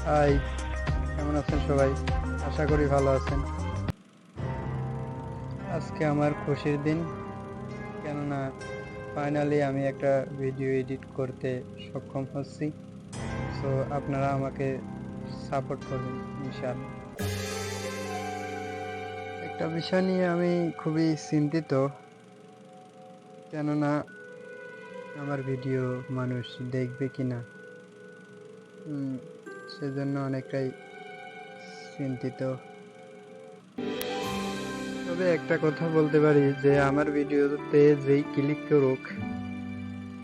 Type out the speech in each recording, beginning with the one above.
High, কেমন আছেন সবাই? আশা করি ভালো আছেন। আজকে আমার খুশির দিন, কেননা ফাইনালি আমি একটা ভিডিও এডিট করতে সক্ষম হচ্ছি। সো আপনারা আমাকে সাপোর্ট করবেন ইনশাআল্লাহ। একটা বিষয় নিয়ে আমি খুবই চিন্তিত, কেননা আমার ভিডিও মানুষ দেখবে কিনা, সেজন্য অনেকটাই চিন্তিত। তবে একটা কথা বলতে পারি যে আমার ভিডিওতে যেই ক্লিক করুক,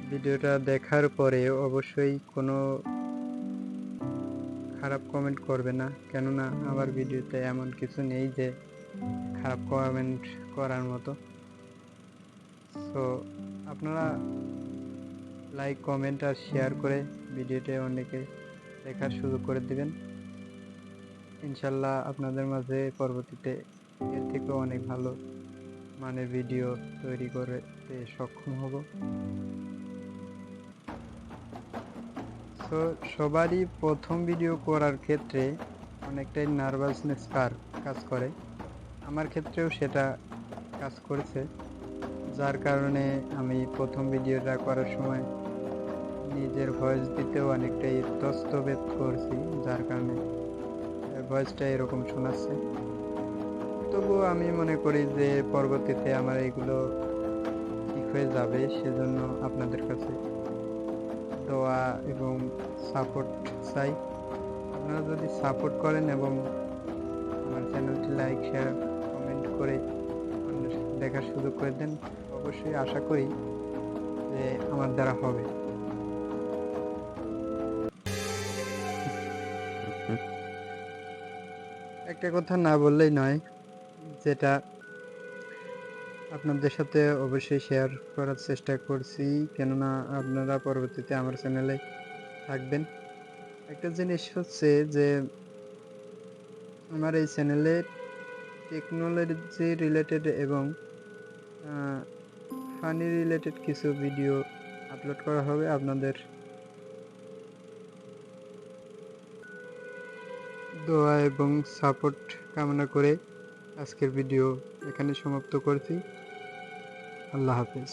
ভিডিওটা দেখার পরে অবশ্যই কোনো খারাপ কমেন্ট করবে না, কেননা আমার ভিডিওতে এমন কিছু নেই যে খারাপ কমেন্ট করার মতো। সো আপনারা লাইক, কমেন্ট আর শেয়ার করে ভিডিওটা অনেকে দেখার সুযোগ করে দিবেন। ইনশাল্লাহ আপনাদের মাঝে পরবর্তীতে এর থেকেও অনেক ভালো মানের ভিডিও তৈরি করতে সক্ষম হব। তো সবারই প্রথম ভিডিও করার ক্ষেত্রে অনেকটাই নার্ভাসনেস কাজ করে। আমার ক্ষেত্রেও সেটা কাজ করেছে, যার কারণে আমি প্রথম ভিডিওটা করার সময় নিজের ভয়েস দিতেও অনেকটাই ইতস্তত করছি, যার কারণে ভয়েসটা এরকম শোনাচ্ছে। তবুও আমি মনে করি যে পরবর্তীতে আমার এগুলো ঠিক হয়ে যাবে, সেজন্য আপনাদের কাছে দোয়া এবং সাপোর্ট চাই। আপনারা যদি সাপোর্ট করেন এবং আমার চ্যানেলটি লাইক, শেয়ার, কমেন্ট করে দেখার সুযোগ করে দেন, অবশ্যই আশা করি যে আমার দ্বারা হবে। একটা কথা না বললেই নয়, যেটা আপনাদের সাথে অবশ্যই শেয়ার করার চেষ্টা করছি, কেননা আপনারা পরবর্তীতে আমার চ্যানেলে থাকবেন। একটা জিনিস হচ্ছে যে আমার এই চ্যানেলে টেকনোলজি রিলেটেড এবং ফানি রিলেটেড কিছু ভিডিও আপলোড করা হবে। আপনাদের দোয়া এবং সাপোর্ট কামনা করে আজকের ভিডিও এখানে সমাপ্ত করছি। আল্লাহ হাফেজ।